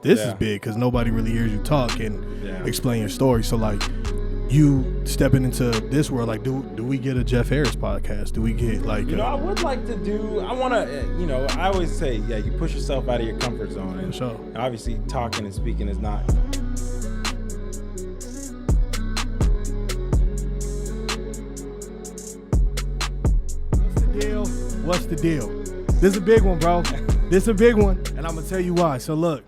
this is big because nobody really hears you talk and explain your story. So like, you stepping into this world, like, do we get a Jeff Harris podcast? Do we get like, I would like to do. I want to. I always say, you push yourself out of your comfort zone, and for sure. Obviously, talking and speaking is not. What's the deal? This is a big one, bro. This is a big one, and I'm gonna tell you why. So look,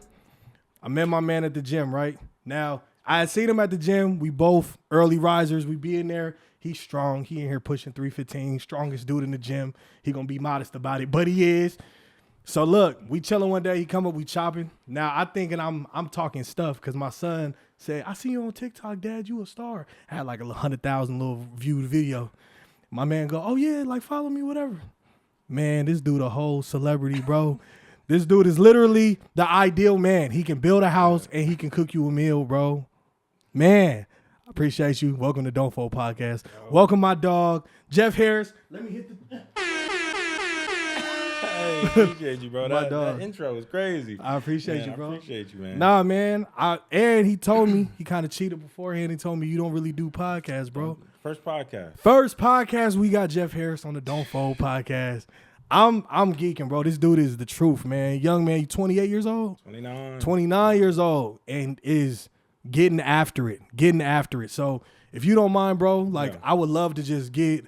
I met my man at the gym, right? Now, I had seen him at the gym. We both early risers. We be in there. He's strong. He in here pushing 315. Strongest dude in the gym. He gonna be modest about it, but he is. So look, we chilling one day. He come up, we chopping. Now I thinking I'm talking stuff because my son said, "I see you on TikTok, Dad. You a star." I had like 100,000 little viewed video. My man go, "Oh yeah, like follow me, whatever." Man, this dude a whole celebrity, bro. This dude is literally the ideal man. He can build a house and he can cook you a meal, bro. Man, I appreciate you. Welcome to Don't Fold Podcast. Welcome my dog, Jeff Harris. Let me hit the... Hey, appreciate you, bro. That intro was crazy. I appreciate you, bro. I appreciate you, man. Nah, man. And he told me, he kind of cheated beforehand. He told me you don't really do podcasts, bro. First podcast, we got Jeff Harris on the Don't Fold Podcast. I'm geeking, bro. This dude is the truth, man. Young man, you 28 years old? 29 years old and is getting after it. So if you don't mind, bro, like I would love to just get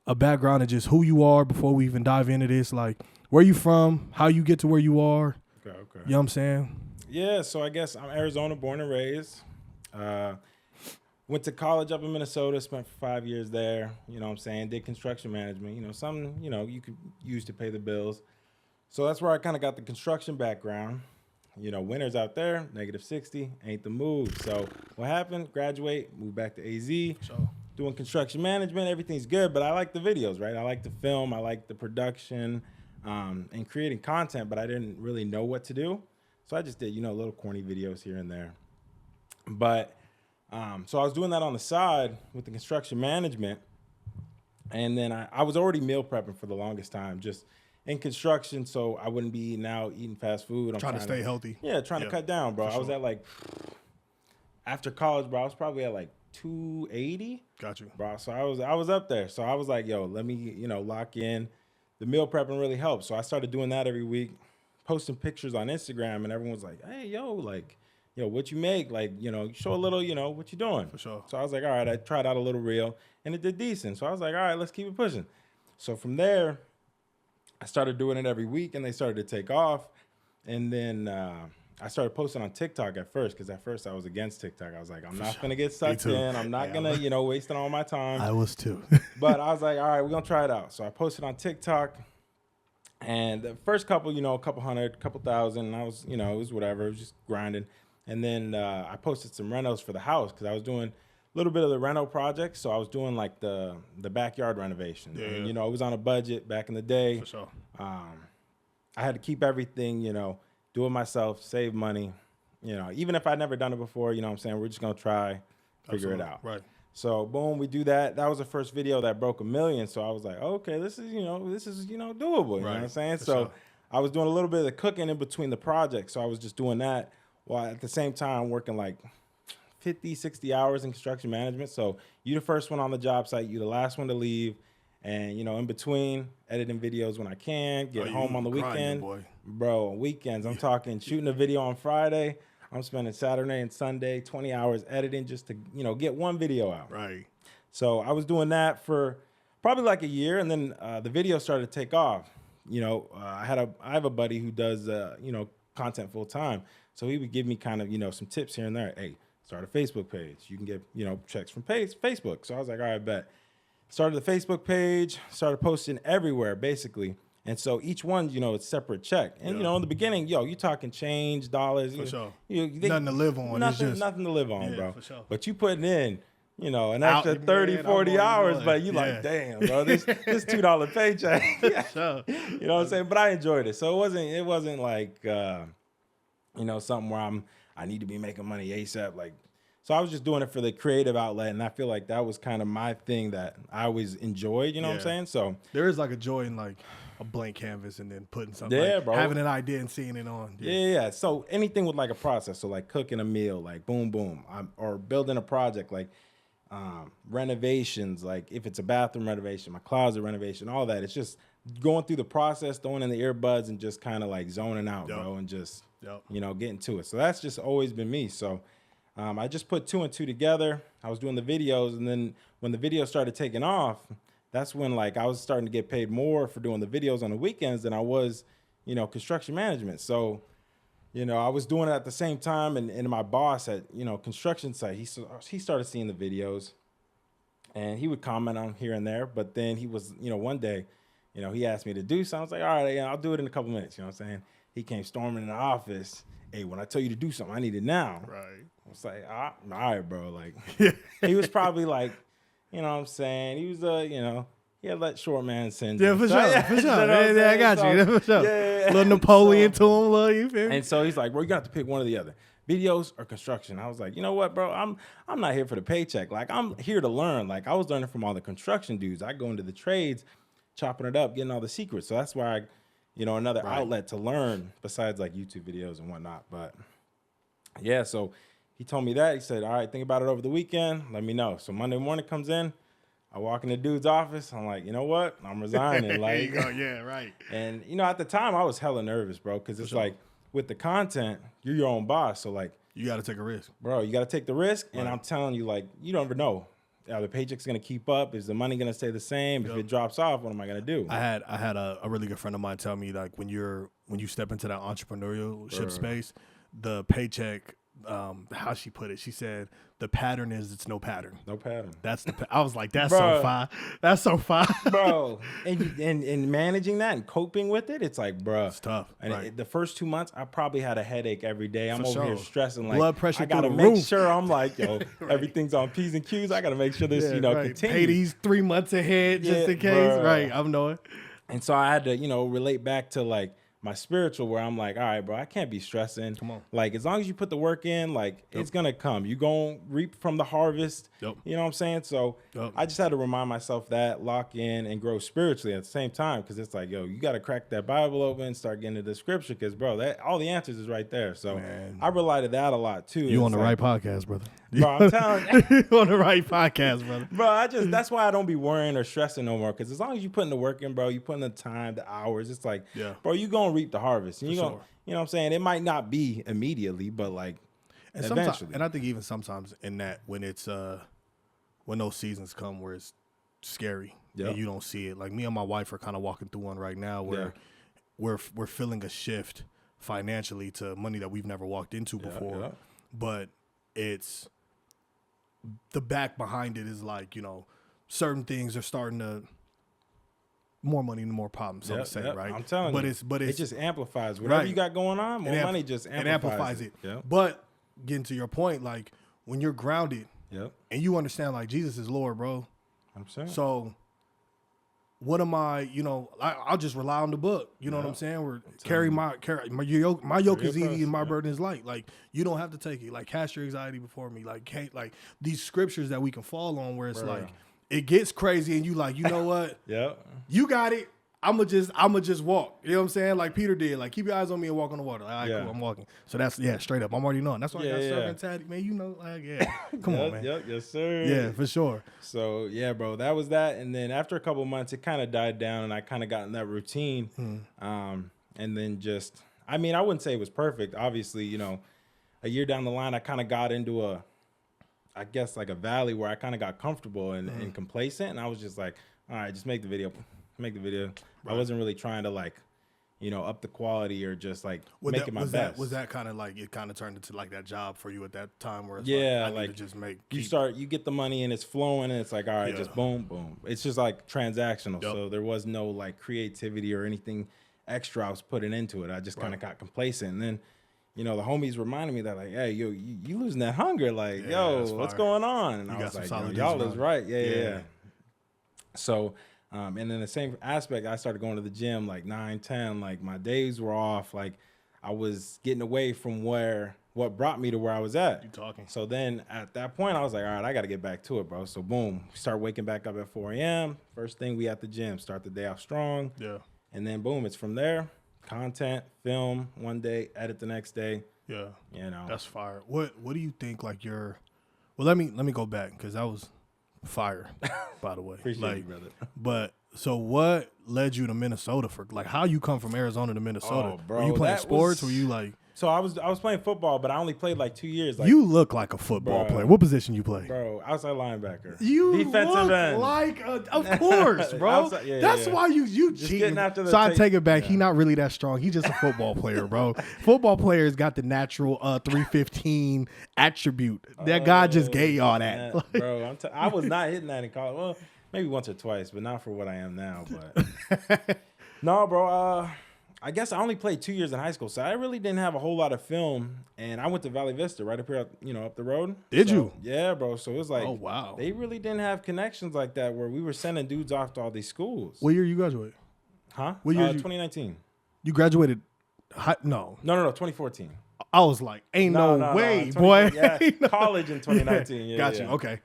a background of just who you are before we even dive into this. Like, where you from, how you get to where you are. Okay. You know what I'm saying? Yeah, so I guess I'm Arizona born and raised. Went to college up in Minnesota, spent 5 years there, you know what I'm saying, did construction management, something, you could use to pay the bills. So that's where I kind of got the construction background. Winters out there, -60, ain't the move. So what happened? Graduate, moved back to AZ, doing construction management, everything's good, but I like the videos, right? I like the film, I like the production, and creating content, but I didn't really know what to do. So I just did, little corny videos here and there. But so I was doing that on the side with the construction management. And then I was already meal prepping for the longest time, just in construction. So I wouldn't be now eating fast food. I'm trying to stay healthy. Yeah, trying to cut down, bro. I was at after college, bro, I was probably at 280. Got you. Bro, so I was up there. So I was like, yo, let me, lock in. The meal prepping really helped. So I started doing that every week, posting pictures on Instagram, and everyone's like, hey, yo, what you make? Show a little, what you doing? For sure. So I was like, all right, I tried out a little reel, and it did decent. So I was like, all right, let's keep it pushing. So from there, I started doing it every week, and they started to take off. And then I started posting on TikTok at first, because at first I was against TikTok. I was like, I'm not going to get sucked in. I'm not going to, wasting all my time. I was too. But I was like, all right, we're going to try it out. So I posted on TikTok. And the first couple, a couple hundred, couple thousand, and I was, it was whatever. It was just grinding. And then I posted some renos for the house because I was doing a little bit of the reno project. So I was doing the backyard renovation. Yeah. And, it was on a budget back in the day. For sure. I had to keep everything, do it myself, save money. Even if I'd never done it before, what I'm saying, we're just going to try, figure it out. Right. So boom, we do that. That was the first video that broke 1 million. So I was like, okay, this is doable. You know what I'm saying? So sure. I was doing a little bit of the cooking in between the projects. So I was just doing that while at the same time working 50, 60 hours in construction management. So you the first one on the job site, you the last one to leave. And, in between, editing videos when I can, get home on the weekend. Boy. Bro, on weekends, I'm talking shooting a video on Friday. I'm spending Saturday and Sunday, 20 hours editing just to, get one video out. Right. So I was doing that for probably a year, and then the video started to take off. I have a buddy who does, content full time. So he would give me kind of, some tips here and there. Hey, start a Facebook page. You can get, checks from Facebook. So I was like, all right, bet. Started the Facebook page, started posting everywhere, basically. And so each one, it's separate check. And, in the beginning, you talking change, dollars. For sure. Nothing to live on. Nothing to live on, bro. For sure. But you putting in, an extra 30, 40 hours, but you like, damn, bro, this $2 paycheck. Sure. You know what I'm saying? But I enjoyed it. So it wasn't like, something where I need to be making money ASAP. So I was just doing it for the creative outlet, and I feel like that was kind of my thing that I always enjoyed. You know what I'm Yeah. saying? So There is like a joy in like a blank canvas and then putting something, Yeah, like bro. having an idea and seeing it on. yeah. So anything with like a process, so like cooking a meal, like boom, boom, or building a project, like renovations, like if it's a bathroom renovation, my closet renovation, all that. It's just going through the process, throwing in the earbuds, and just kind of like zoning out, Yep. bro, and just Yep. getting to it. So that's just always been me. So I just put two and two together. I was doing the videos, and then when the videos started taking off, that's when like I was starting to get paid more for doing the videos on the weekends than I was, construction management. So, I was doing it at the same time, and my boss at, construction site, he started seeing the videos, and he would comment on here and there. But then he was, one day, he asked me to do something. I was like, all right, yeah, I'll do it in a couple minutes. You know what I'm saying? He came storming in the office. Hey, when I tell you to do something, I need it now. Right. I was like, all right, bro. Like, he was probably like, you know what I'm saying? He was, he had that short man syndrome. Yeah, for So, sure. For sure. you know what I'm Yeah, I got saying? you. For sure. Yeah. Little Napoleon So- to him, little, you feel me? And so he's like, bro, you got to pick one or the other, videos or construction. I was like, you know what, bro? I'm not here for the paycheck. Like, I'm here to learn. Like, I was learning from all the construction dudes. I go into the trades, chopping it up, getting all the secrets. So that's why another Right. outlet to learn besides like YouTube videos and whatnot. But yeah, so he told me that. He said, all right, think about it over the weekend. Let me know. So Monday morning comes in. I walk in the dude's office. I'm like, you know what? I'm resigning. There Like, you go. Yeah, right. and at the time I was hella nervous, bro, because it's sure. like with the content, you're your own boss. So like, You got to take a risk. bro, you got to take the risk. And Right. I'm telling you, like, you don't ever know. Are the paycheck's gonna keep up? Is the money gonna stay the same? If it drops off, what am I gonna do? I had a really good friend of mine tell me, like, when you step into that entrepreneurship space, the paycheck, how she put it, she said the pattern is it's no pattern. No pattern. That's I was like, that's Bruh. so fire. That's so fire. Bro, and managing that and coping with it, it's like, bro, It's tough. And Right. the first 2 months, I probably had a headache every day. I'm For over here sure. stressing, like, Blood pressure I gotta through the make roof. sure I'm like, yo, everything's on P's and Q's. I gotta make sure this, Right. continues. Pay these 3 months ahead just Yeah, in case. bruh. Right. I'm knowing. And so I had to, relate back to like my spiritual, where I'm like, all right, bro, I can't be stressing. Come on. Like, as long as you put the work in, like, it's gonna come. You gonna reap from the harvest. Yep. You know what I'm saying? So Yep. I just had to remind myself that, lock in and grow spiritually at the same time, because it's like, yo, you got to crack that Bible open, start getting into the scripture, because bro, that all the answers is right there. So Man. I rely to that a lot too. You on It's the like, right podcast, brother. bro? I'm telling you. You on the right podcast, brother. Bro, that's why I don't be worrying or stressing no more. Because as long as you put in the work in, bro, you put in the time, the hours, it's like, Yeah. bro, you gonna reap the harvest. And you gonna, sure. you know what I'm saying? It might not be immediately, but like And eventually. and I think even sometimes in that, when it's when those seasons come where it's scary Yeah. and you don't see it. Like, me and my wife are kind of walking through one right now where we're feeling a shift financially to money that we've never walked into before. yeah. But it's the back behind it is like, certain things are starting to more money and more problems, so to say, right? I'm telling but you. It It just amplifies whatever Right. you got going on. More It money just it amplifies, amplifies it. Yeah. But getting to your point, like, when you're grounded Yep. and you understand, like, Jesus is Lord, bro. 100%. So what am I, I'll just rely on the book. You know what I'm saying? Where my yoke is easy and my burden is light. Like, you don't have to take it. Like, cast your anxiety before me. Like, these scriptures that we can fall on, where it's Bro. like, it gets crazy and you like, you know what? Yep. You got it. I'ma just walk. You know what I'm saying? Like Peter did. Like, keep your eyes on me and walk on the water. All right, Yeah. cool, I'm walking. So that's straight up. I'm already knowing. That's why I got Yeah, servant tatted, man. Like, come on, man. Yep. Yes, sir. Yeah, for sure. So yeah, bro, that was that. And then after a couple of months, it kind of died down, and I kind of got in that routine. And then just, I wouldn't say it was perfect. Obviously, a year down the line, I kind of got into a valley where I kind of got comfortable and complacent. And I was just like, all right, just make the video. I wasn't really trying to like, up the quality or just like make it my best. Was that kind of like, it kind of turned into like that job for you at that time where it's Yeah, I need like, to just you get the money and it's flowing and it's like, all right, Yeah. just boom, boom. It's just like transactional. Yep. So there was no like creativity or anything extra I was putting into it. I just kind of got complacent. And then, the homies reminded me that like, hey, yo, you losing that hunger. Like, Yeah, that's what's fire. going on? And You I got was some like, solid y'all dudes is around. right. Yeah. So, and then the same aspect, I started going to the gym like 9, 10. Like, my days were off. Like, I was getting away from where what brought me to where I was at. You talking. So then at that point, I was like, all right, I got to get back to it, bro. So boom, start waking back up at 4 a.m. First thing, we at the gym, start the day off strong. Yeah. And then boom, it's from there. Content, film one day, edit the next day. Yeah. You know. That's fire. What do you think like your well let me go back because that was fire, by the way. Appreciate you, brother. But so what led you to Minnesota for like how you come from Arizona to Minnesota? Oh, bro, Were you playing that sports? was- Were you like So I was playing football, but I only played like 2 years. Like, you look like a football Bro. player. What position you play? bro, outside linebacker. You defensive look end. like of course, bro. Outside- yeah, That's yeah. why you Just cheating. getting after the So I tape. take it back. Yeah. He not really that strong. He's just a football player, bro. Football players got the natural 315 attribute. That God just gave y'all that. Man, bro, I was not hitting that in college. Well, maybe once or twice, but not for what I am now. But no, bro. I guess I only played 2 years in high school, so I really didn't have a whole lot of film. And I went to Valley Vista, right up here, up the road. Did So, you? Yeah, bro. So it was like, Oh, wow. they really didn't have connections like that where we were sending dudes off to all these schools. What year you graduated? Huh? what year you- 2019. You graduated? No. No, 2014. I was like, ain't no, way, 20 boy. Yeah, Ain't no- college in 2019. Yeah, Got you. yeah. Okay.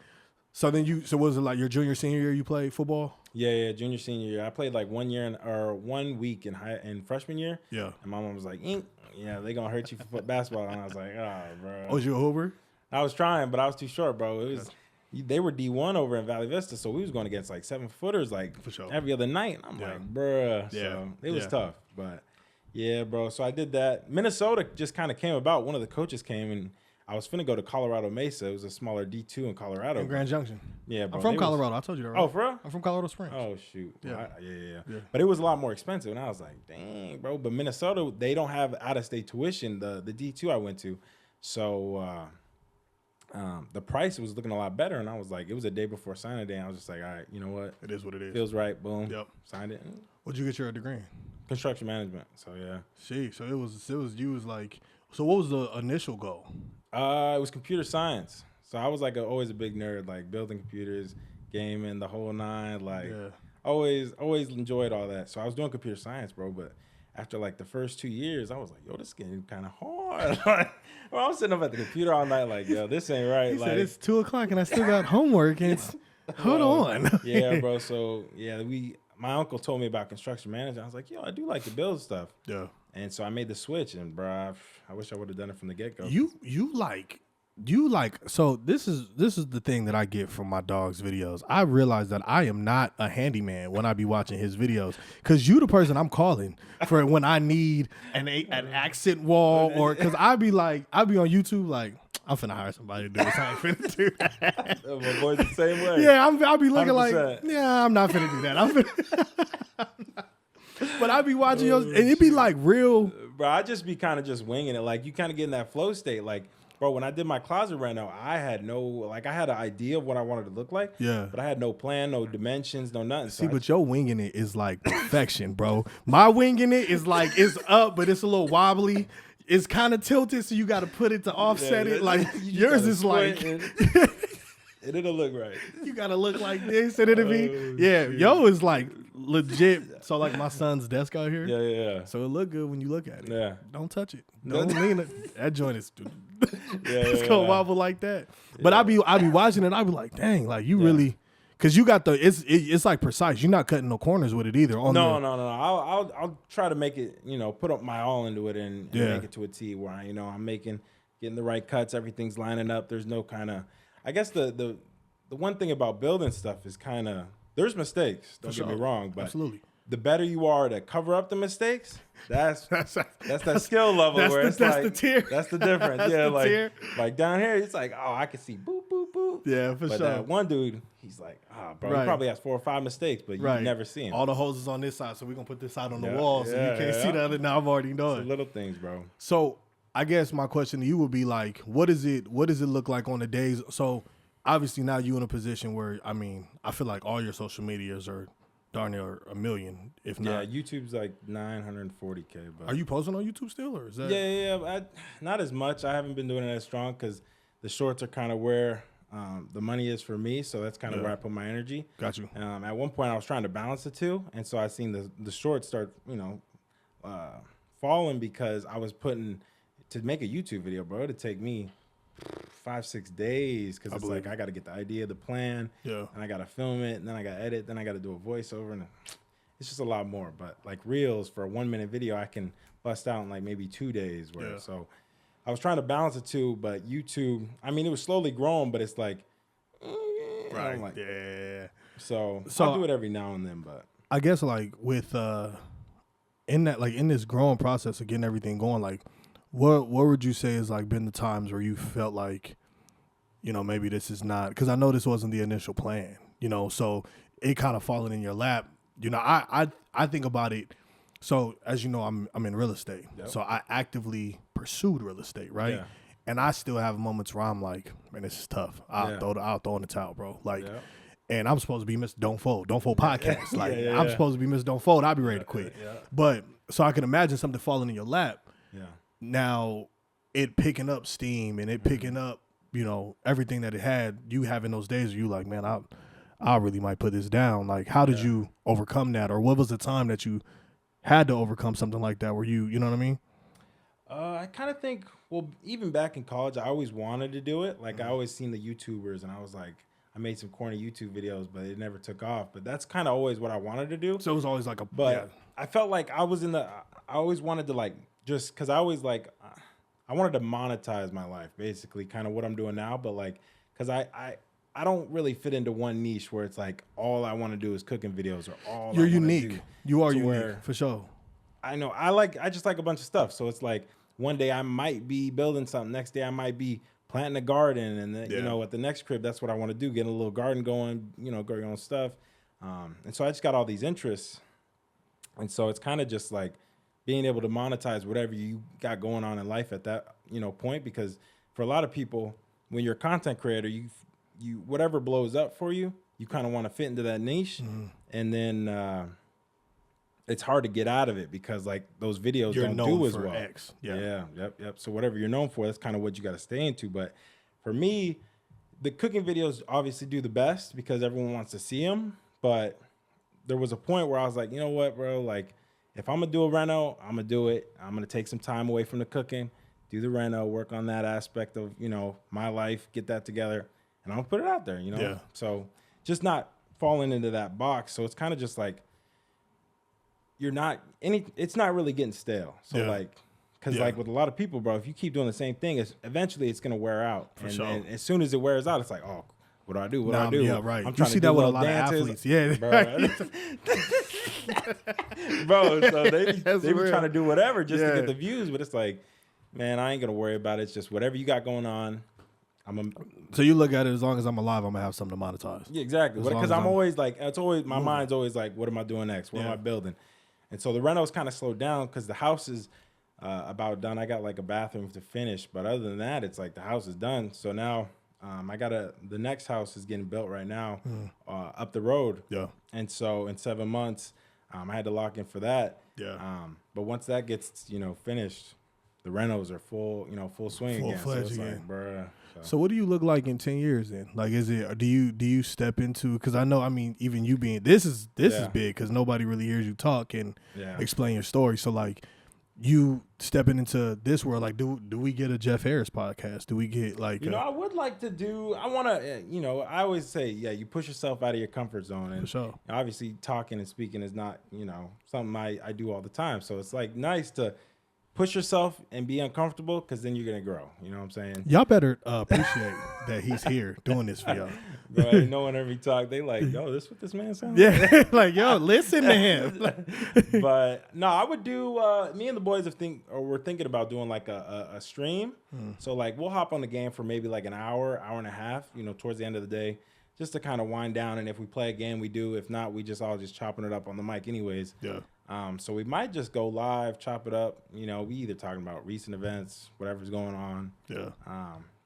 So then so was it like your junior, senior year you played football? Yeah, junior, senior year. I played like 1 year or 1 week in freshman year. Yeah. And my mom was like, yeah, they gonna hurt you for basketball. And I was like, oh, bro. Oh, was you a Hoover? I was trying, but I was too short, bro. They were D1 over in Valley Vista, so we was going against like 7-footers like For sure. every other night. And I'm Yeah. like, bruh. Yeah. So it was Yeah. tough, but yeah, bro. So I did that. Minnesota just kind of came about. One of the coaches came and I was finna go to Colorado Mesa. It was a smaller D2 in Colorado. In Grand Junction. Yeah, bro. I'm from They was- Colorado. I told you that, right? Oh, for real? I'm from Colorado Springs. Oh shoot! Yeah. Yeah. Yeah. But it was a lot more expensive, and I was like, "Dang, bro!" But Minnesota, they don't have out-of-state tuition. The D2 I went to, so the price was looking a lot better, and I was like, it was a day before signing day. And I was just like, all right, you know what? It is what it is. Feels right. Boom. Yep. Signed it. What'd you get your degree in? Construction management. So yeah. So it was you was like, so what was the initial goal? It was computer science. So I was like always a big nerd, like building computers, gaming, the whole nine. Like Yeah. always enjoyed all that. So I was doing computer science, bro. But after like the first 2 years, I was like, yo, this is getting kind of hard. Like, bro, I'm sitting up at the computer all night, like, yo, this ain't right. He Like, said it's 2:00 and I still got homework and it's hold on. yeah, bro. So yeah, my uncle told me about construction management. I was like, yo, I do like to build stuff. Yeah. And so I made the switch, and bro, I wish I would have done it from the get go. You like so this is the thing that I get from my dog's videos. I realize that I am not a handyman when I be watching his videos because you the person I'm calling for when I need an accent wall or because I be on YouTube like I'm finna hire somebody to do this. I ain't finna do that. My boy's the same way. Yeah, I'll be looking 100%. like yeah, I'm not finna do that. I'm finna. But I be watching yours and it be like real. Bro, I just be kind of just winging it. Like you kind of get in that flow state. Like, bro, when I did my closet reno, I had I had an idea of what I wanted to look like. Yeah. But I had no plan, no dimensions, no nothing. See, but your winging it is like perfection, bro. My winging it is like it's up, but it's a little wobbly. It's kind of tilted, so you got to put it to offset it. Like yours is like and it'll look right. you got to look like this, and it'll be Yo is like legit. So like my son's desk out here. Yeah. So it look good when you look at it. Yeah. Don't touch it. Don't lean it. That joint is. It's Yeah. gonna wobble like that. But I be watching it. I be like, dang, like you really, cause you got it's like precise. You're not cutting no corners with it either. No. I'll try to make it. Put up my all into it and make it to a T where I'm getting the right cuts. Everything's lining up. There's no kind of. I guess the one thing about building stuff is kind of there's mistakes. Don't get me wrong, but absolutely. The better you are to cover up the mistakes, that's that skill level where it's that's like the tier. That's the difference. That's yeah, the tier. like down here, it's like, oh, I can see boop boop boop. Yeah, for but sure. That one dude, he's like, bro, he probably has 4 or 5 mistakes, but you never see him. All the hoses on this side, so we're gonna put this side on the Yeah, wall, so you can't see the other. Now I've already know It's it. the little things, bro. So I guess my question to you would be like, what does it look like on the days? So obviously now you in a position where I feel like all your social medias are darn near 1 million, if not. Yeah, YouTube's like 940K. But Are you posting on YouTube still, or is that? Yeah. Not as much. I haven't been doing it as strong because the shorts are kind of where the money is for me. So that's kind of where I put my energy. Got you. At one point, I was trying to balance the two, and so I seen the shorts start, falling because I was putting to make a YouTube video, bro, it'd take me 5-6 days because it's like I got to get the idea, the plan, and I got to film it, and then I got to edit, then I got to do a voiceover, and it's just a lot more. But like Reels for a 1-minute video, I can bust out in like maybe 2 days. So I was trying to balance the two, but YouTube, I mean, it was slowly growing, but it's like, right, like, yeah. So I'll do it every now and then, but I guess like with in this growing process of getting everything going, like what would you say has like been the times where you felt like, you know, maybe this is not, because I know this wasn't the initial plan, you know, so it kind of falling in your lap. You know, I think about it. So as you know, I'm in real estate, so I actively pursued real estate, right? Yeah. And I still have moments where I'm like, man, this is tough. I'll throw in the towel, bro. Like, and I'm supposed to be Mr. Don't Fold podcast. Like, I'm supposed to be Mr. Don't Fold. I'll be ready to quit. But so I can imagine something falling in your lap. Yeah. Now, it picking up steam and it picking up, you know, everything that it had. You having those days where you like, man, I really might put this down. Like, how did you overcome that, or what was the time that you had to overcome something like that? Where you know what I mean? I kind of think, well, even back in college, I always wanted to do it. Like, I always seen the YouTubers, and I was like, I made some corny YouTube videos, but it never took off. But that's kind of always what I wanted to do. So it was always like I felt like I always wanted to like, just because I always like, I wanted to monetize my life, basically, kind of what I'm doing now. But like, because I don't really fit into one niche where it's like all I want to do is cooking videos or all. You're unique. You are unique for sure. I know. I just like a bunch of stuff. So it's like one day I might be building something. Next day I might be planting a garden, and then you know, at the next crib, that's what I want to do. Get a little garden going. You know, grow your own stuff. And so I just got all these interests, and so it's kind of just like being able to monetize whatever you got going on in life at that, you know, point. Because for a lot of people, when you're a content creator, you whatever blows up for you, you kind of want to fit into that niche, and then it's hard to get out of it because like those videos don't do as well. X. Yep. So whatever you're known for, that's kind of what you got to stay into. But for me, the cooking videos obviously do the best because everyone wants to see them. But there was a point where I was like, you know what, bro? Like, if I'm gonna do a reno, I'm gonna do it. I'm gonna take some time away from the cooking, do the reno, work on that aspect of, you know, my life, get that together, and I'm gonna put it out there, you know? So just not falling into that box. So it's kind of just like, it's not really getting stale. So like, because like with a lot of people, bro, if you keep doing the same thing, eventually it's going to wear out. And as soon as it wears out, it's like, oh, what do I do? What do I do? Yeah, right. I'm you see that with a lot of athletes. Yeah. Bro, so they be trying to do whatever just to get the views. But it's like, man, I ain't going to worry about it. It's just whatever you got going on. So you look at it, as long as I'm alive, I'm going to have something to monetize. Yeah, exactly. Because I'm always like, my mind's always like, what am I doing next? What am I building? And so the rentals kind of slowed down because the house is about done. I got like a bathroom to finish, but other than that, it's like the house is done. So now the next house is getting built right now up the road. Yeah. And so in 7 months, I had to lock in for that. Yeah. But once that gets, you know, finished, the rentals are full swing again. So it's like, bruh. So what do you look like in 10 years then? Like, do you step into, because I know, I mean, even you being, this is big because nobody really hears you talk and explain your story. So like, you stepping into this world, like, do we get a Jeff Harris podcast? Do we get like, I would like to I want to, I always say, you push yourself out of your comfort zone. And for sure. Obviously talking and speaking is not, something I do all the time. So it's like nice to push yourself and be uncomfortable, because then you're going to grow. You know what I'm saying? Y'all better appreciate that he's here doing this for y'all. Bro, no one every talk, they like, yo, this what this man sounds like? Yeah, like, yo, listen to him. But no, I would do, me and the boys we're thinking about doing like a stream. So like we'll hop on the game for maybe like an hour and a half, towards the end of the day, just to kind of wind down. And if we play a game, we do. If not, we just all just chopping it up on the mic anyways. Yeah. So we might just go live, chop it up. We either talking about recent events, whatever's going on. Yeah.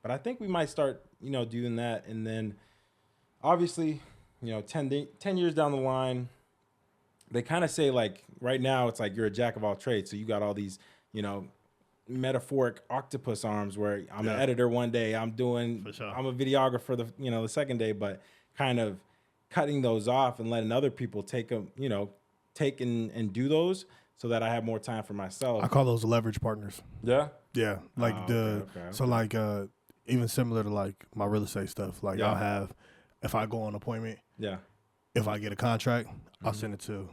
But I think we might start, doing that. And then obviously, 10 years down the line, they kind of say like right now it's like you're a jack of all trades. So you got all these, metaphoric octopus arms where I'm an editor one day, I'm a videographer the second day, but kind of cutting those off and letting other people take them, take and do those. so that I have more time for myself. I call those leverage partners. Yeah. Yeah, like so like even similar to like my real estate stuff. Like I'll have, if I go on an appointment, if I get a contract, I'll send it to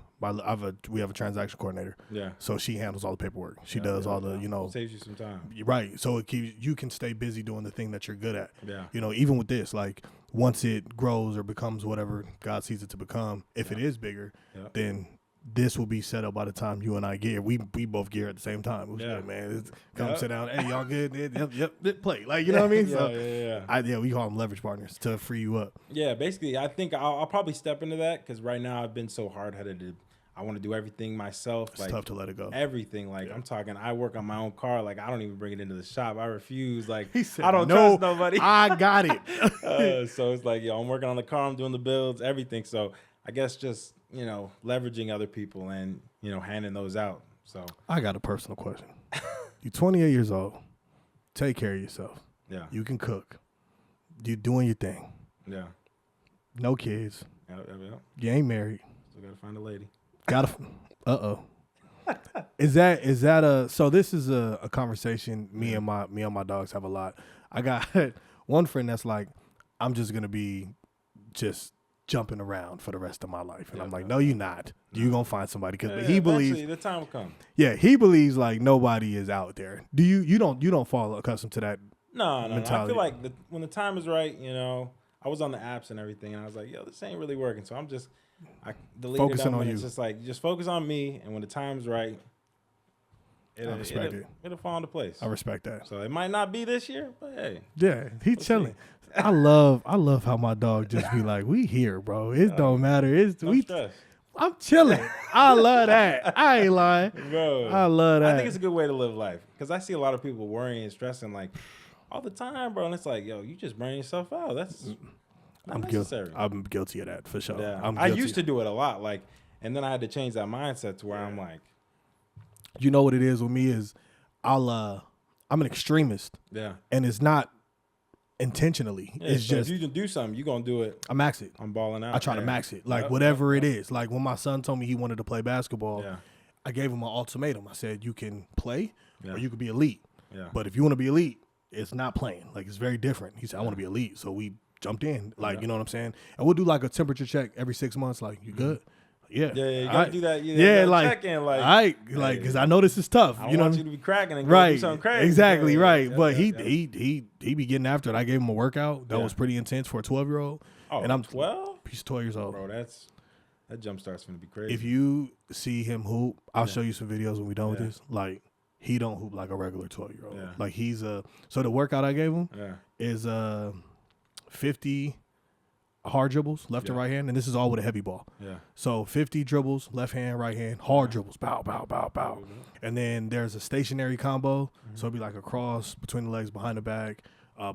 we have a transaction coordinator. Yeah. So she handles all the paperwork. She does all the, saves you some time. Right. So it keeps, you can stay busy doing the thing that you're good at. Yeah. Even with this, like once it grows or becomes whatever God sees it to become, if it is bigger, then this will be set up by the time you and I get here. We both get here at the same time. Good, man. Come sit down. Hey, y'all good? Yep. Play. Like, you know what I mean? So we call them leverage partners to free you up. Yeah, basically, I think I'll probably step into that because right now I've been so hard-headed. I want to do everything myself. It's tough to let it go. Everything. Like, I'm talking, I work on my own car. Like, I don't even bring it into the shop. I refuse. Like, he said, I don't trust nobody. I got it. So it's like, I'm working on the car. I'm doing the builds, everything. So I guess just, leveraging other people and, handing those out. So I got a personal question. You're 28 years old. Take care of yourself. Yeah. You can cook. You're doing your thing. Yeah. No kids. Yeah. You ain't married. Still gotta find a lady. Is that so this is a conversation me and my dogs have a lot. I got one friend that's like, I'm just gonna be just jumping around for the rest of my life, and I'm like, no, you're not. You're gonna find somebody, because he believes the time will come. Yeah, he believes like nobody is out there. Do you don't fall accustomed to that? No. I feel like when the time is right, I was on the apps and everything, and I was like, this ain't really working, so I'm just deleted focusing on you. It's just like, just focus on me, and when the time's right, it'll fall into place. I respect that. So it might not be this year, but hey. Yeah, he's chilling. I love how my dog just be like, we here, bro. It don't matter. Stress. I'm chilling. I love that. I ain't lying. Bro, I love that. I think it's a good way to live life, because I see a lot of people worrying and stressing like all the time, bro. And it's like, you just burn yourself out. That's not necessary. I'm guilty of that for sure. Yeah. I used to do it a lot, and then I had to change that mindset to where I'm like, you know what it is with me is I'm an extremist. Yeah. And it's not intentionally. It's so just, if you can do something, you're gonna do it. I max it. I'm balling out. I try to max it. Like whatever it is. Like when my son told me he wanted to play basketball, I gave him an ultimatum. I said, you can play or you could be elite. Yeah. But if you want to be elite, it's not playing. Like, it's very different. He said, I want to be elite. So we jumped in. Like, you know what I'm saying? And we'll do like a temperature check every 6 months. Like, you good? Yeah. Yeah, you gotta do that. Check-in, because I know this is tough. I don't want you to be cracking and right, do something crazy. Exactly, right. But he be getting after it. I gave him a workout that was pretty intense for a 12-year-old. Oh, and I'm 12? He's 12 years old. Bro, that jump start's gonna be crazy. If you see him hoop, I'll show you some videos when we done with this. Like, he don't hoop like a regular 12-year-old. Yeah. Like, so the workout I gave him is 50 hard dribbles, left and right hand, and this is all with a heavy ball. Yeah. So 50 dribbles, left hand, right hand, hard dribbles, bow, bow, bow, bow. Mm-hmm. And then there's a stationary combo. So it'd be like a cross between the legs, behind the back,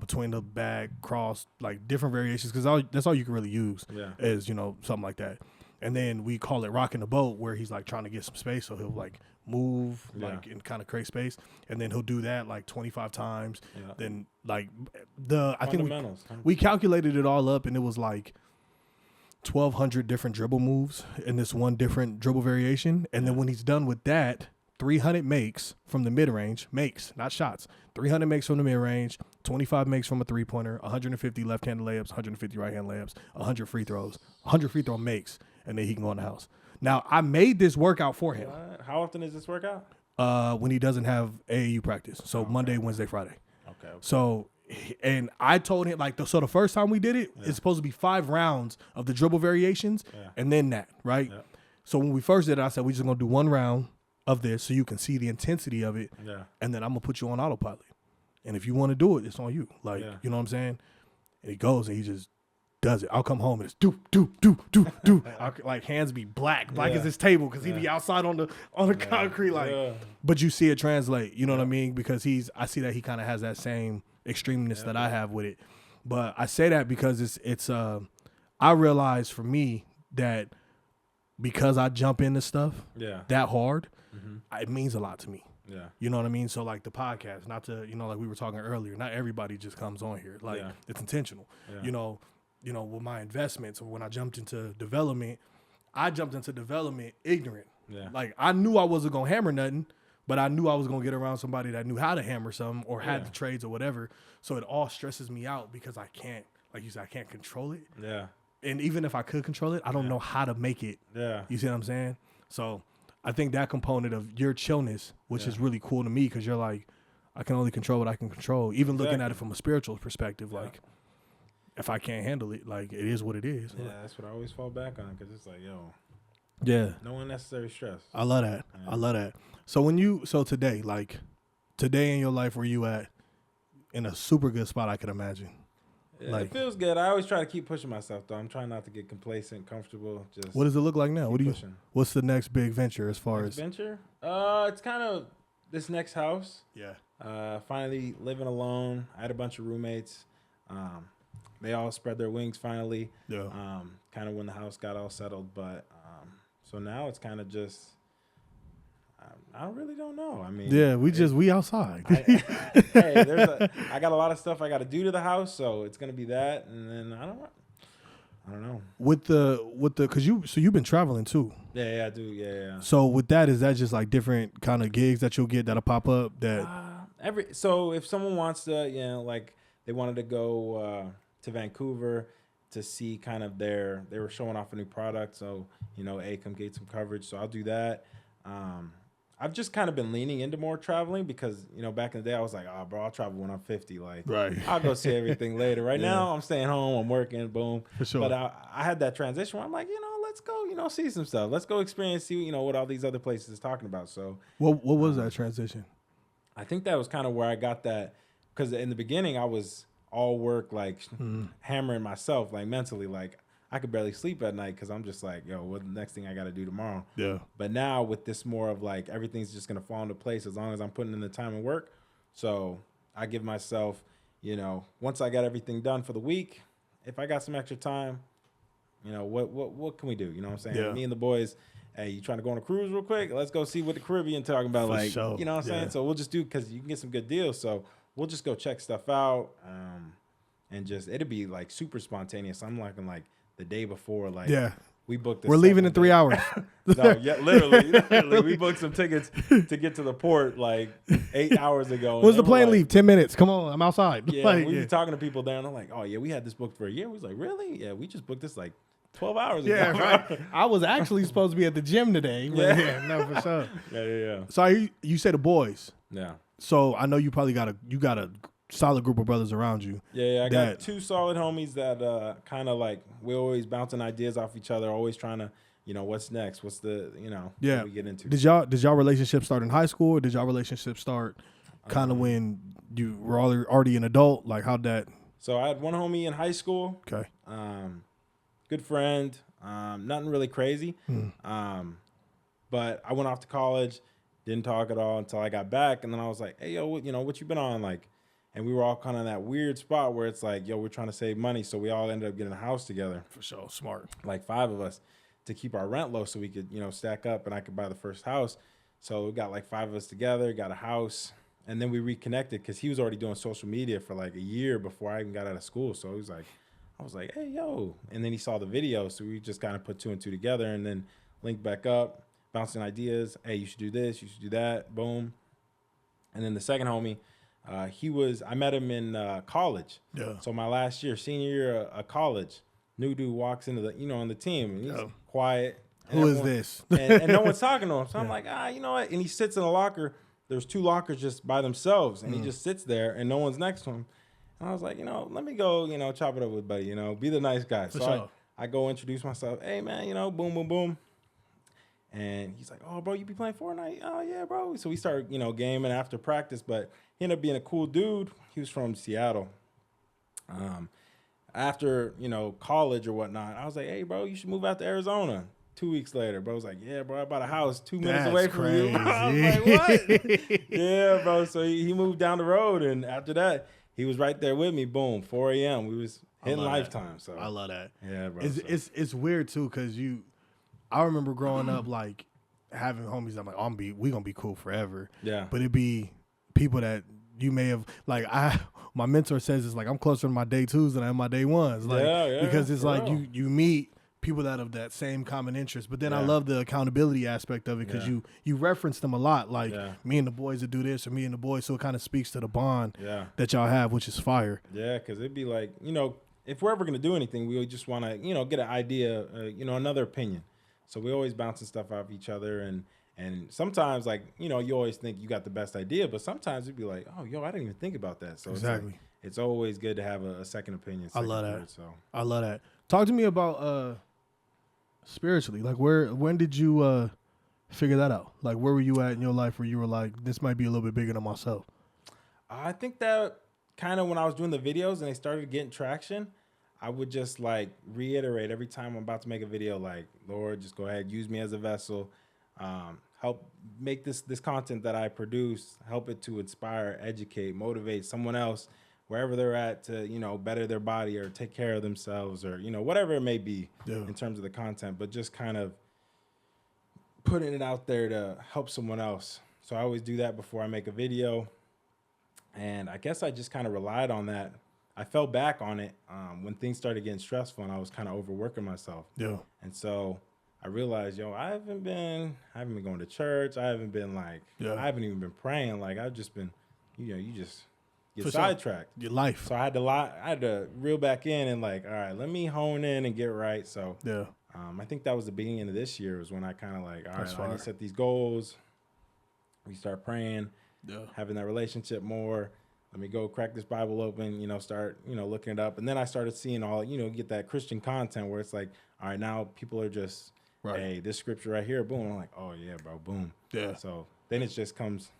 between the back, cross, like different variations, because that's all you can really use is, something like that. And then we call it rocking the boat, where he's like trying to get some space, so he'll like move and kind of create space, and then he'll do that like 25 times. Yeah. Then like I think we calculated it all up, and it was like 1,200 different dribble moves in this one different dribble variation. And then when he's done with that, 300 makes from the mid range, not shots. 300 makes from the mid range, 25 makes from a 3-pointer, 150 left-handed layups, 150 right-hand layups, 100 free throws, 100 free throw makes, and then he can go in the house. Now, I made this workout for him. How often is this workout? When he doesn't have AAU practice. So Monday, Wednesday, Friday. Okay. So, and I told him, so the first time we did it, it's supposed to be 5 rounds of the dribble variations and then that, right? Yeah. So when we first did it, I said, we're just going to do 1 round of this so you can see the intensity of it. Yeah. And then I'm going to put you on autopilot. And if you want to do it, it's on you. Like, you know what I'm saying? And he goes and he just does it. I'll come home and it's do. Like, hands be black as his table, because he be outside on the concrete. But you see it translate. You know what I mean? Because I see that he kind of has that same extremeness that I have with it. But I say that because it's I realize for me that because I jump into stuff that hard, it means a lot to me. Yeah. You know what I mean? So like the podcast, not to, like we were talking earlier, not everybody just comes on here. Like it's intentional. Yeah. With my investments, or when I jumped into development, ignorant. Yeah. Like I knew I wasn't gonna hammer nothing, but I knew I was gonna get around somebody that knew how to hammer something or had the trades or whatever. So it all stresses me out because I can't, like you said, I can't control it. Yeah. And even if I could control it, I don't know how to make it. Yeah. You see what I'm saying? So I think that component of your chillness, which is really cool to me, because you're like, I can only control what I can control. Even looking at it from a spiritual perspective, like if I can't handle it, like it is what it is. Yeah, that's what I always fall back on, because it's like, yo, no unnecessary stress. I love that. Yeah. I love that. So today, like today in your life, where you at? In a super good spot, I could imagine. Yeah, like, it feels good. I always try to keep pushing myself, though. I'm trying not to get complacent, comfortable. Just what does it look like now? pushing. What's the next big venture as far as venture? It's kind of this next house. Yeah. Finally living alone. I had a bunch of roommates. They all spread their wings finally. Yeah. Kind of when the house got all settled, but so now it's kind of just. I really don't know. I mean, we outside. I got a lot of stuff I got to do to the house, so it's gonna be that, and then I don't know. With the because you've been traveling too. Yeah, I do. Yeah. So with that, is that just like different kind of gigs that you'll get that'll pop up that so if someone wants to, like they wanted to go to Vancouver to see kind of they were showing off a new product, so come get some coverage, so I'll do that. I've just kind of been leaning into more traveling because, back in the day I was like, oh, bro, I'll travel when I'm 50. Like, right. I'll go see everything later. Right now I'm staying home, I'm working, boom. For sure. But I had that transition where I'm like, let's go, see some stuff. Let's go experience, see, what all these other places is talking about. So what was that transition? I think that was kind of where I got that, because in the beginning I was all work, like hammering myself, like mentally, like I could barely sleep at night because I'm just like, yo, what the next thing I got to do tomorrow? Yeah. But now with this more of like everything's just going to fall into place as long as I'm putting in the time and work. So I give myself, once I got everything done for the week, if I got some extra time, what can we do? You know what I'm saying? Yeah. Me and the boys, hey, you trying to go on a cruise real quick? Let's go see what the Caribbean talking about. For like, sure. You know what I'm saying? So we'll just do, because you can get some good deals. So we'll just go check stuff out. And just, it'll be like super spontaneous. I'm like the day before, like, we booked this. We're leaving in 3 hours. No, yeah, literally. We booked some tickets to get to the port like 8 hours ago. When's the plane leave? 10 minutes. Come on, I'm outside. Yeah, we were talking to people there, and they're like, oh, yeah, we had this booked for a year. We was like, really? Yeah, we just booked this like 12 hours ago. Yeah, right. I was actually supposed to be at the gym today. Yeah, no, for sure. Yeah. So you say the boys. Yeah. So I know you probably got a solid group of brothers around you. Yeah, I got two solid homies that kind of like, we're always bouncing ideas off each other, always trying to, what's next? What's the, what we get into. Did y'all relationship start in high school, or did y'all relationship start kind of when you were already an adult? Like, how'd that? So I had one homie in high school. Okay. Good friend. Nothing really crazy. But I went off to college, didn't talk at all until I got back. And then I was like, hey, yo, what you been on? Like, and we were all kind of in that weird spot where it's like, yo, we're trying to save money. So we all ended up getting a house together. For sure. Smart. Like 5 of us, to keep our rent low so we could, stack up and I could buy the first house. So we got like 5 of us together, got a house. And then we reconnected because he was already doing social media for like a year before I even got out of school. So he was like, I was like, hey, yo. And then he saw the video. So we just kind of put 2 and 2 together and then linked back up, bouncing ideas. Hey, you should do this. You should do that. Boom. And then the second homie, I met him in college. Yeah. So my last year, senior year of college, new dude walks into on the team and he's quiet. Who is this? and no one's talking to him. So I'm like, you know what? And he sits in a locker. There's 2 lockers just by themselves and he just sits there and no one's next to him. And I was like, let me go, chop it up with buddy, be the nice guy. For so sure. I go introduce myself. Hey man, boom, boom, boom. And he's like, oh, bro, you be playing Fortnite? Oh, yeah, bro. So we started, gaming after practice, but he ended up being a cool dude. He was from Seattle. After, college or whatnot, I was like, hey, bro, you should move out to Arizona. 2 weeks later, bro was like, yeah, bro, I bought a house 2 minutes away from you. I was like, what? Yeah, bro. So he moved down the road, and after that, he was right there with me. Boom, 4 a.m. We was hitting Lifetime. So I love that. Yeah, bro. It's weird too, because I remember growing up like having homies. I'm like, we gonna be cool forever. Yeah. But it'd be people that you may have like my mentor says it's like I'm closer to my day 2s than I am my day 1s. Like, because it's like you meet people that have that same common interest. But then I Yeah. love the accountability aspect of it because Yeah. you reference them a lot, like Yeah. me and the boys that do this or me and the boys. So it kind of speaks to the bond Yeah. that y'all have, which is fire. Yeah, because it'd be like, if we're ever going to do anything, we just want to, get an idea, another opinion. So we always bouncing stuff off each other. And sometimes, like, you always think you got the best idea, but sometimes it'd be like, oh, I didn't even think about that. So Exactly. it's always good to have a second opinion. I love that. Third, so. I love that. Talk to me about spiritually. Like, when did you figure that out? Like, where were you at in your life where you were like, this might be a little bit bigger than myself? I think that kind of when I was doing the videos and they started getting traction, I would just like reiterate every time I'm about to make a video, like, Lord, just go ahead, use me as a vessel. Help make this content that I produce, help it to inspire, educate, motivate someone else wherever they're at to, better their body or take care of themselves or, whatever it may be in terms of the content, but just kind of putting it out there to help someone else. So I always do that before I make a video. And I guess I just kind of relied on that. I fell back on it when things started getting stressful and I was kind of overworking myself. Yeah. And so I realized, I haven't been going to church. I haven't been I haven't even been praying. Like I've just been, you just get For sidetracked. Your life. So I had to reel back in and like, all right, let me hone in and get right. So Yeah. I think that was the beginning of this year was when I kind of like, all That's right, I need fire. to set these goals. We start praying, having that relationship more. Let me go crack this Bible open, start, looking it up. And then I started seeing all, get that Christian content where it's like, all right, now people are just, hey, this scripture right here, boom. I'm like, oh yeah, bro, boom. Yeah. So then it just comes,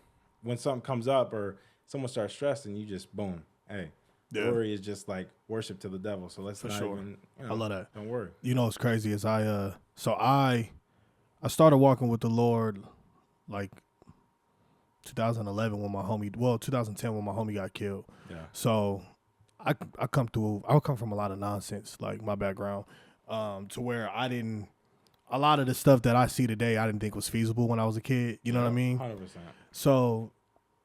when something comes up or someone starts stressing, you just, boom, hey, worry is just like worship to the devil. So let's not even, I love that. Don't worry. What's crazy is I started walking with the Lord like 2011 when 2010 when my homie got killed. Yeah. So I come from a lot of nonsense, like my background, to where a lot of the stuff that I see today, I didn't think was feasible when I was a kid. You know what I mean? 100%. So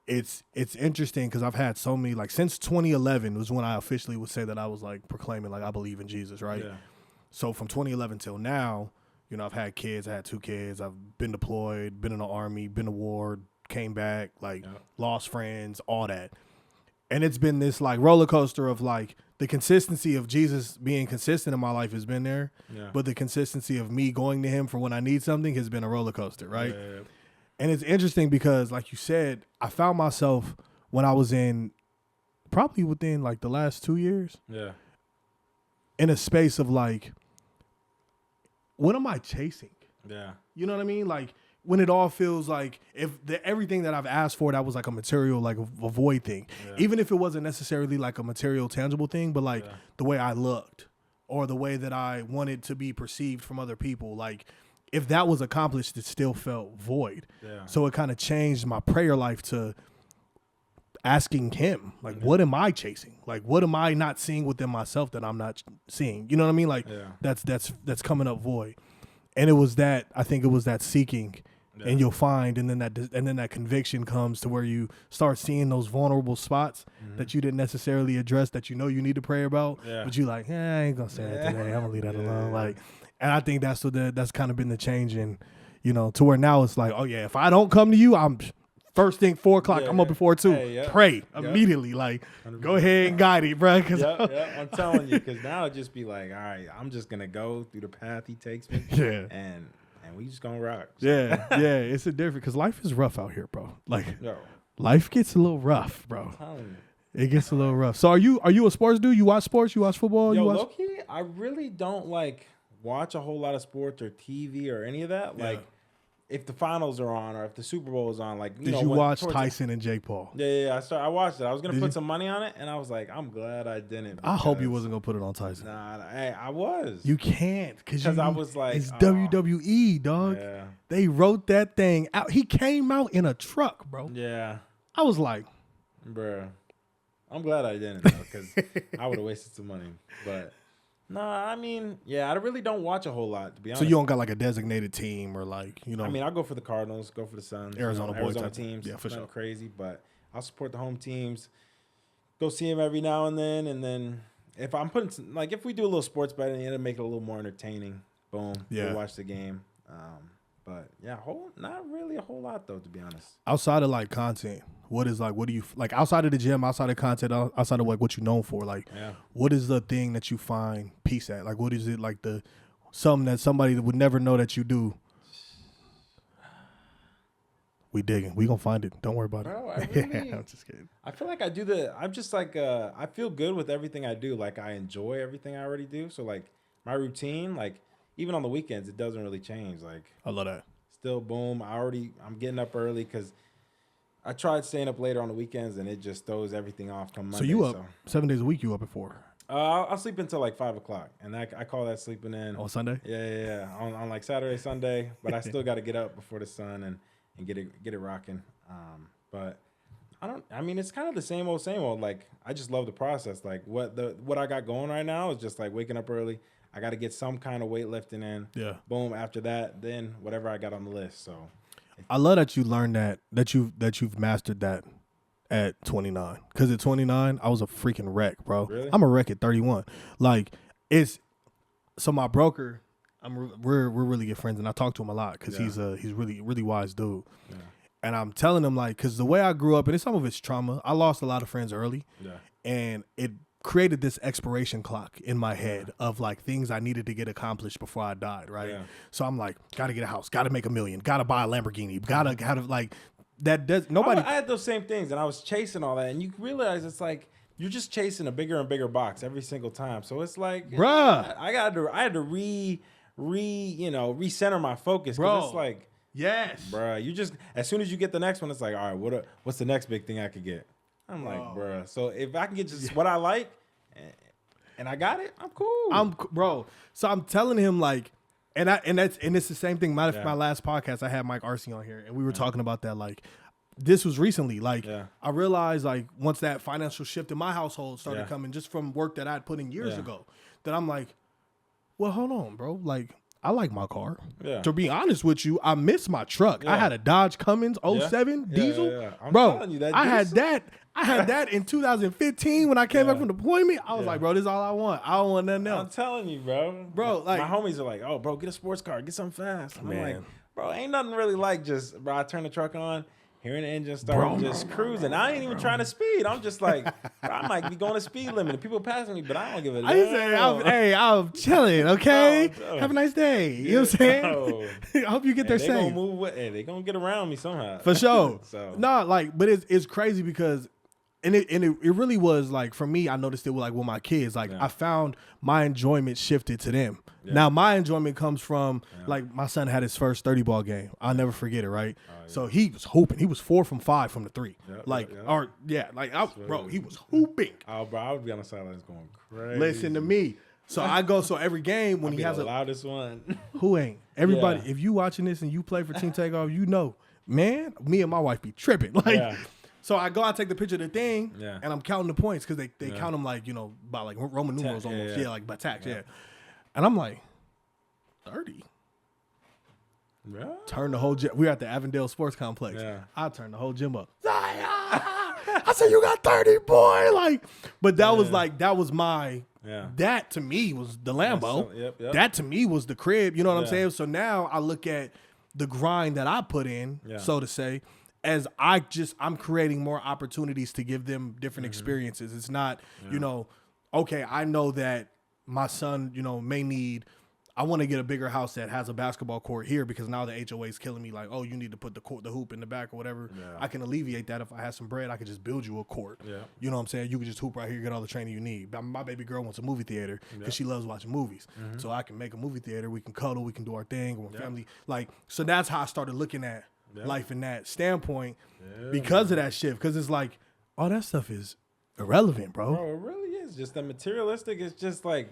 it's interesting because I've had so many, like since 2011 was when I officially would say that I was like proclaiming like I believe in Jesus, right? Yeah. So from 2011 till now, I've had kids. I had 2 kids. I've been deployed, been in the Army, been to war, came back, lost friends, all that. And it's been this like roller coaster of like the consistency of Jesus being consistent in my life has been there, but the consistency of me going to him for when I need something has been a roller coaster, right? Yeah. And it's interesting because, like you said, I found myself when I was probably within like the last 2 years, in a space of like, what am I chasing? Yeah. You know what I mean? Like when it all feels like everything that I've asked for, that was like a material, like a void thing, even if it wasn't necessarily like a material, tangible thing, but like the way I looked or the way that I wanted to be perceived from other people, like if that was accomplished, it still felt void. Yeah. So it kind of changed my prayer life to asking him, like, what am I chasing? Like, what am I not seeing within myself that I'm not seeing? You know what I mean? Like that's coming up void. And I think it was that seeking, and you'll find, and then that conviction comes to where you start seeing those vulnerable spots that you didn't necessarily address that you need to pray about, but you like, I ain't gonna say that today. I'm gonna leave that alone. Like, and I think that's kind of been the change in, to where now it's like, oh yeah, if I don't come to you, I'm first thing 4:00. I'm up before 2. Pray immediately. Like, 100%. Go ahead and guide it, bro. I'm telling you, because now it just be like, all right, I'm just gonna go through the path he takes me. And we just gonna rock. So. It's a different, because life is rough out here, bro. Like, life gets a little rough, bro. It gets a little rough. So are you a sports dude? You watch sports? You watch football? Low-key, I really don't like watch a whole lot of sports or TV or any of that. Like, if the finals are on or if the Super Bowl is on, like, did you watch Tyson and Jake Paul? Yeah. I watched it. I was gonna put some money on it, and I was like, I'm glad I didn't. I hope you wasn't gonna put it on Tyson. Nah, I was. You can't, because I was like, it's WWE, dog. Yeah. They wrote that thing out. He came out in a truck, bro. Yeah. I was like, bro, I'm glad I didn't, though, because I would have wasted some money. But nah, I mean, I really don't watch a whole lot, to be honest. So you don't got like a designated team or like, I mean, I'll go for the Cardinals, go for the Suns, Arizona teams. Yeah, for sure. Crazy, but I'll support the home teams. Go see them every now and then if I'm putting if we do a little sports betting, it'll make it a little more entertaining. boom, Yeah. we'll watch the game. But yeah, not really a whole lot though, to be honest. Outside of like content, what do you like outside of the gym, outside of content, outside of like what you're known for? Like, what is the thing that you find peace at? Like, what is it like something that somebody would never know that you do? We digging. We gonna find it. Don't worry about Bro, it. I'm just kidding. I feel like I'm just like, I feel good with everything I do. Like I enjoy everything I already do. So like my routine, like even on the weekends, it doesn't really change. Like I love that. Still, boom. I'm getting up early because I tried staying up later on the weekends and it just throws everything off come Monday. So you up 7 days a week? You up at 4? I'll sleep until like 5 o'clock, and I call that sleeping in on Sunday. Yeah. On like Saturday, Sunday, but I still got to get up before the sun and get it rocking. But I mean, it's kind of the same old. Like I just love the process. Like what I got going right now is just like waking up early. I got to get some kind of weightlifting in. Yeah. Boom. After that, then whatever I got on the list. So I love that you learned that you've mastered that at 29. Because at 29, I was a freaking wreck, bro. Really? I'm a wreck at 31. Like so my broker, we're really good friends, and I talk to him a lot because he's really really wise dude. Yeah. And I'm telling him like, because the way I grew up, and some of it's trauma. I lost a lot of friends early. Yeah. And it created this expiration clock in my head of like things I needed to get accomplished before I died, right? Yeah. So I'm like, gotta get a house, gotta make $1 million, gotta buy a Lamborghini, gotta like that. Does nobody? I had those same things, and I was chasing all that, and you realize it's like you're just chasing a bigger and bigger box every single time. So it's like, bruh, I had to recenter my focus, bro. It's like, yes, bruh, you just as soon as you get the next one, it's like, all right, what's the next big thing I could get? I'm like, bruh. So if I can get just what I like, and I got it, I'm cool. Bro. So I'm telling him like, and it's the same thing. My last podcast, I had Mike Arce on here, and we were talking about that. Like, this was recently. Like, I realized like once that financial shift in my household started coming, just from work that I'd put in years ago, that I'm like, well, hold on, bro. Like, I like my car. Yeah. To be honest with you, I miss my truck. I had a Dodge Cummins 07 diesel. Yeah. I'm bro, telling you, that I had that in 2015 when I came back from deployment. I was like, bro, this is all I want. I don't want nothing else. I'm telling you, bro. Bro, like my homies are like, oh, bro, get a sports car, get something fast. I'm like, bro, ain't nothing really like just, bro, I turn the truck on, hearing the engine start, just cruising. I ain't even trying to speed. I'm just like, bro, I might be going the speed limit. People passing me, but I don't give a damn. I'm chilling, okay? Have a nice day. You know what I'm saying? I hope you get there safe. They gonna get around me somehow. For sure. But it's crazy because and it really was like, for me, I noticed it with like with my kids. Like I found my enjoyment shifted to them. Yeah. Now my enjoyment comes from like my son had his first 30 ball game. I'll never forget it, right? So he was hooping. He was 4 from 5 from the 3. Bro, he was hooping. Oh, bro, I would be on the sidelines going crazy. Listen to me. So I go, so every game when he has the loudest one. Who ain't? Everybody, if you watching this and you play for Team Takeoff, you know, man, me and my wife be tripping. Like, so I go out, take the picture of the thing, and I'm counting the points because they count them like, you know, by like Roman numerals almost. Yeah, like by tax, And I'm like, 30. Yeah. Turn the whole gym. We're at the Avondale Sports Complex. Yeah. I turned the whole gym up. I said, you got 30, boy. Like, but that was my, that to me was the Lambo. That to me was the crib. You know what I'm saying? So now I look at the grind that I put in, so to say, as I'm creating more opportunities to give them different experiences. It's not, you know, okay, I know that my son, you know, may need, I want to get a bigger house that has a basketball court here because now the HOA is killing me. Like, oh, you need to put the hoop in the back or whatever. Yeah. I can alleviate that if I had some bread. I could just build you a court. Yeah. You know what I'm saying? You can just hoop right here, get all the training you need. My baby girl wants a movie theater because she loves watching movies. Mm-hmm. So I can make a movie theater. We can cuddle. We can do our thing with family. Like, so that's how I started looking at life in that standpoint because of that shift. Because it's like, all that stuff is irrelevant, bro. Bro, it really is. Just the materialistic is just like,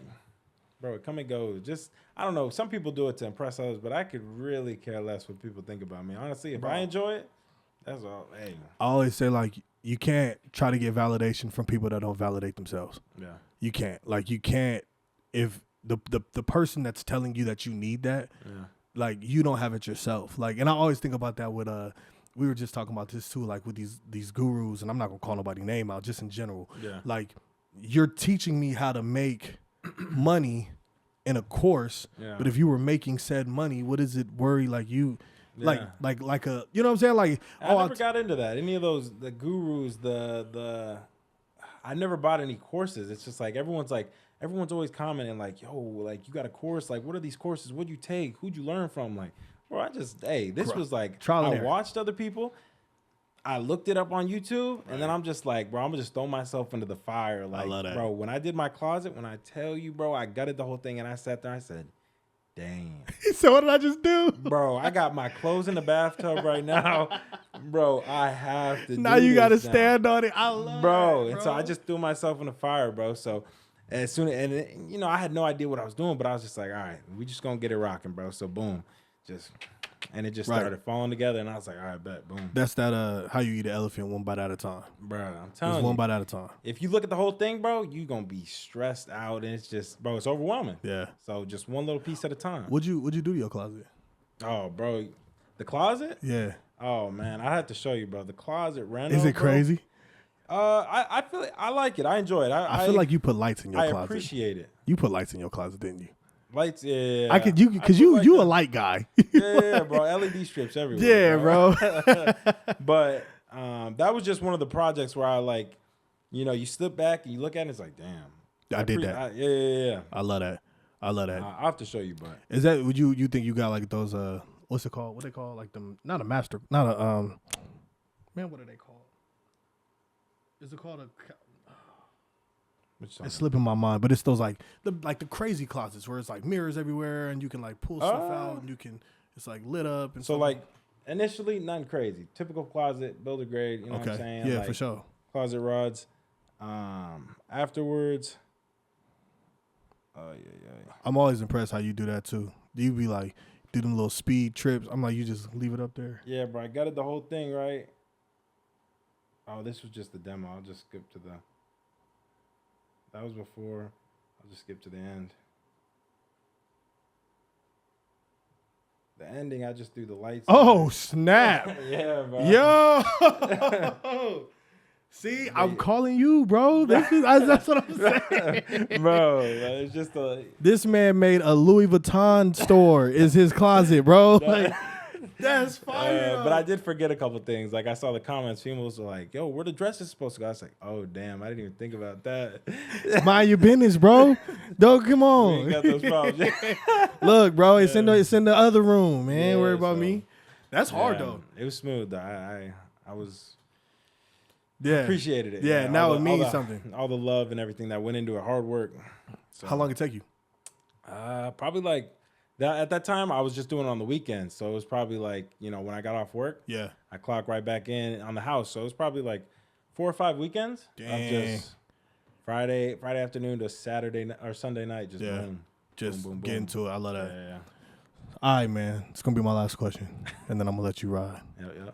bro, it come and go. Just, I don't know. Some people do it to impress others, but I could really care less what people think about me. Honestly, if I enjoy it, that's all. Hey. I always say, like, you can't try to get validation from people that don't validate themselves. Yeah. You can't. Like, you can't, if the person that's telling you that you need that, like, you don't have it yourself. Like, and I always think about that with, we were just talking about this too, like with these gurus, and I'm not going to call nobody's name out, just in general. Yeah. Like, you're teaching me how to make money in a course. Yeah. But if you were making said money, what does it worry like you? Yeah. Like a, you know what I'm saying? Like, I never got into that. Any of those, the gurus, I never bought any courses. It's just like everyone's always commenting like, yo, like you got a course. Like, what are these courses? What'd you take? Who'd you learn from? Like, bro, this was like, trial and I error. watched other people. I looked it up on YouTube, and then I'm just like, bro, I'm gonna just throw myself into the fire. Like, I love that. Bro, when I did my closet, when I tell you, bro, I gutted the whole thing, and I sat there, I said, damn. So what did I just do? Bro, I got my clothes in the bathtub right now. Bro, I have to Now do you got to this now. stand on it. I love Bro, that, and so I just threw myself in the fire, bro. So as soon and I had no idea what I was doing, but I was just like, all right, we just gonna get it rocking, bro. So boom, and it just started falling together, and I was like, all right, bet, boom. That's that how you eat an elephant one bite at a time. Bro, I'm telling Just you, one bite at a time. if you look at the whole thing, bro, you gonna be stressed out, and it's just, bro, it's overwhelming. Yeah. So just one little piece at a time. What'd you do to your closet? Oh, bro, the closet? Yeah. Oh man, I have to show you, bro. The closet reno. Is it bro. crazy? I feel I like it. I enjoy it. I feel like you put lights in your I closet. appreciate it. You put lights in your closet, didn't you? Lights, yeah. I could because put you a light guy. yeah, bro. LED strips everywhere. Yeah, bro. But that was just one of the projects where I like, you slip back and you look at it, it's like, damn. I did that. Yeah. I love that. I'll have to show you, but is that would you think you got like those what's it called? What they call like them? Not a master. Not a man. What are they called? Is it called a? It's slipping my mind, but it's those like the crazy closets where it's like mirrors everywhere and you can like pull stuff out and it's like lit up and so stuff. like initially nothing crazy, typical closet, builder grade. You know what I'm saying? Yeah, like, for sure. Closet rods. Afterwards. Oh yeah. I'm always impressed how you do that too. Do you be like do them little speed trips? I'm like you just leave it up there. Yeah, bro. I gutted the whole thing, right? Oh, this was just the demo. I'll just skip to the. That was before. I'll just skip to the end. The ending, I just threw the lights. Oh, snap. Yeah, bro. Yo. See, I'm calling you, bro. That's what I'm saying. Bro, it's just a. This man made a Louis Vuitton store is his closet, bro. Like, that's fire. But I did forget a couple things. Like I saw the comments, females were like, yo, where the dress is supposed to go? I was like, oh, damn, I didn't even think about that. Mind your business, bro. Don't come on. We ain't got those problems. Look, bro, it's in the other room, man. Yeah, Worry about me. That's hard though. It was smooth. I was. Yeah. Appreciated it. Yeah, now it means something. All the love and everything that went into it, hard work. So, how long it take you? Probably like that. At that time, I was just doing it on the weekends, so it was probably like when I got off work. Yeah, I clocked right back in on the house, so it was probably like 4 or 5 weekends. Dang. Of just Friday afternoon to Saturday or Sunday night, just boom, just boom, boom, get boom. into it. I love that. Yeah. All right, man. It's gonna be my last question, and then I'm gonna let you ride. Yeah.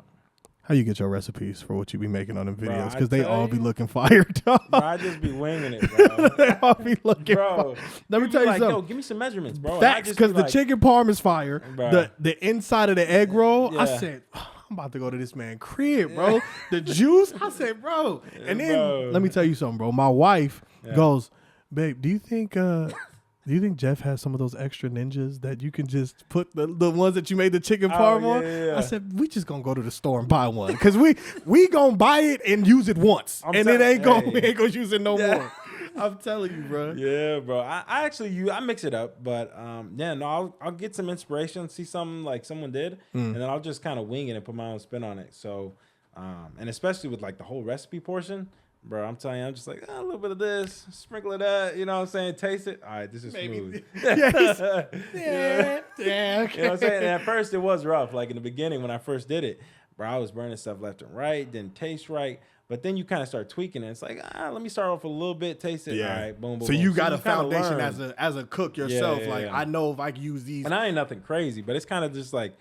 How you get your recipes for what you be making on the videos? I Because they tell all you, be looking fired up. Bro, I just be winging it, bro. They all be looking Bro, Let me you tell be you like, something. Yo, give me some measurements, bro. Facts, because the chicken parm is fire. Bro. The inside of the egg roll, I Yeah. said, oh, I'm about to go to this man crib, bro. The juice, I said, bro. And then Bro. let me tell you something, bro. My wife goes, babe, do you think Jeff has some of those extra ninjas that you can just put the ones that you made the chicken parm on? Yeah. I said, we just gonna go to the store and buy one because we gonna buy it and use it once, we ain't gonna use it no more. I'm telling you, bro. Yeah, bro. I actually I mix it up, but I'll get some inspiration, see something like someone did, and then I'll just kind of wing it and put my own spin on it. So, and especially with like the whole recipe portion. Bro, I'm telling you, I'm just like, a little bit of this, sprinkle of that, you know what I'm saying? Taste it. All right, this is smooth. Yes. Yeah. Yeah. You know what I'm saying? And at first, it was rough. Like in the beginning, when I first did it, bro, I was burning stuff left and right, didn't taste right. But then you kind of start tweaking it. It's like, let me start off with a little bit, taste it. Yeah. All right, boom, boom, So boom. you got a kinda foundation learn. as a cook yourself. Yeah, like yeah. I know if I can use these. And I ain't nothing crazy, but it's kind of just like,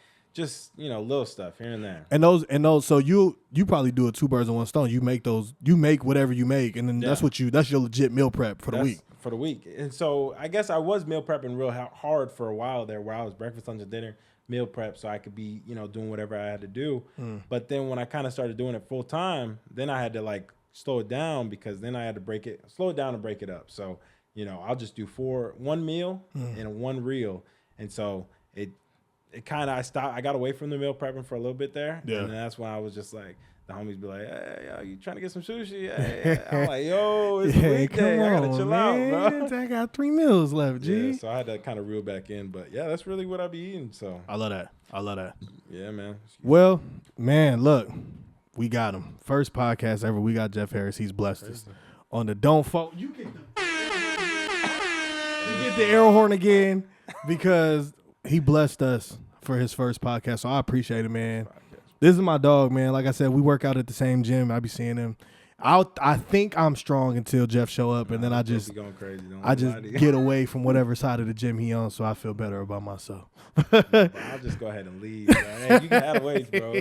little stuff here and there. And those. So you probably do a 2 birds in 1 stone. You make whatever you make, and then that's your legit meal prep for the week. For the week. And so I guess I was meal prepping real hard for a while there, where I was breakfast, lunch, and dinner meal prep, so I could be doing whatever I had to do. But then when I kind of started doing it full time, then I had to like slow it down because then I had to slow it down and break it up. So I'll just do one meal and one reel. And so it kind of, I got away from the meal prepping for a little bit there. Yeah. And then that's when I was just like, the homies be like, hey, yo, you trying to get some sushi? Hey. I'm like, yo, it's a weekday. I got to chill out, bro. I got 3 meals left, G. Yeah, so I had to kind of reel back in. But, yeah, that's really what I be eating. So I love that. Yeah, man. Well, man, look, we got him. First podcast ever. We got Jeff Harris. He's blessed us. On the Don't Fall. You get the air horn again because he blessed us for his first podcast. So I appreciate it, man. This is my dog, man. Like I said, we work out at the same gym. I be seeing him. I think I'm strong until Jeff show up, and then I just get away from whatever side of the gym he on, so I feel better about myself. I'll just go ahead and leave. Hey, you can add weights, bro.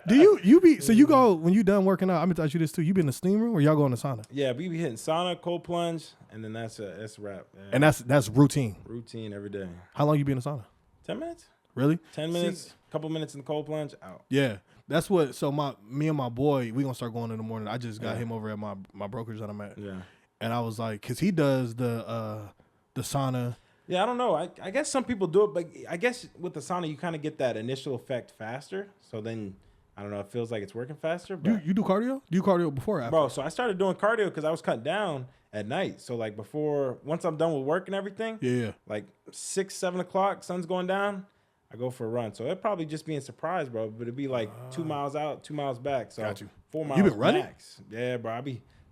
Do you go when you done working out? I'm gonna ask you this too. You been in the steam room or y'all go in the sauna? Yeah, we be hitting sauna, cold plunge, and then that's a wrap. Yeah. And that's routine. Routine every day. How long you been in the sauna? 10 minutes. Really? 10 minutes. Couple minutes in the cold plunge. Out. Yeah. That's what. So me and my boy, we gonna start going in the morning. I just got him over at my brokerage that I'm at. Yeah. And I was like, cause he does the sauna. Yeah, I don't know. I guess some people do it, but I guess with the sauna you kind of get that initial effect faster. So then I don't know. It feels like it's working faster. But You do cardio? Do you cardio before or after? Bro, so I started doing cardio because I was cutting down at night. So like once I'm done with work and everything. Yeah. Like 6, 7 o'clock, sun's going down. I go for a run. So it'd probably just be a surprise, bro. But it'd be like 2 miles out, 2 miles back. So got you. 4 miles You been running? max. Yeah, bro.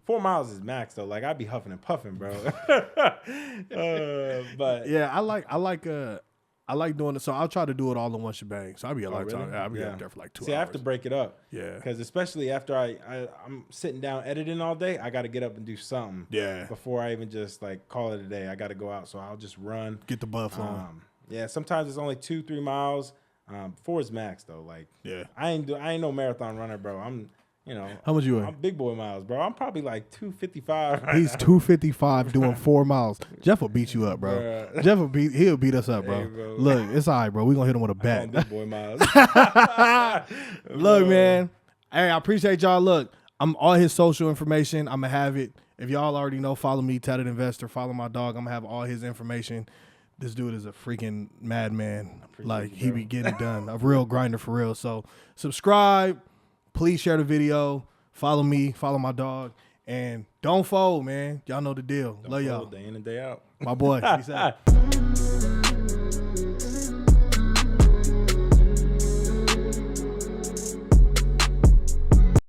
4 miles is max though. Like I'd be huffing and puffing, bro. But yeah, I like doing it. So I'll try to do it all in one shebang. So I'll be really? I'll be up there for like 2 hours. See, I have to break it up. Yeah. Because especially after I'm sitting down editing all day, I got to get up and do something. Yeah. Before I even just like call it a day, I got to go out. So I'll just run. Get the blood flowing. Yeah. Sometimes it's only 2-3 miles. 4 is max though. Like yeah. I ain't no marathon runner, bro. How much you weigh? I'm big boy miles, bro. I'm probably like 255. He's 255 doing 4 miles. Jeff will beat you up, bro. Jeff he'll beat us up, bro. Hey, bro. Look, it's all right, bro. We gonna hit him with a bat. Big boy miles. Look, man. Hey, I appreciate y'all. Look, I'm all his social information. I'm gonna have it. If y'all already know, follow me, Tatted Investor. Follow my dog. I'm gonna have all his information. This dude is a freaking madman. Like, he be getting it done. A real grinder for real. So subscribe. Please share the video. Follow me. Follow my dog. And don't fold, man. Y'all know the deal. Love y'all. Day in and day out. My boy. Peace out.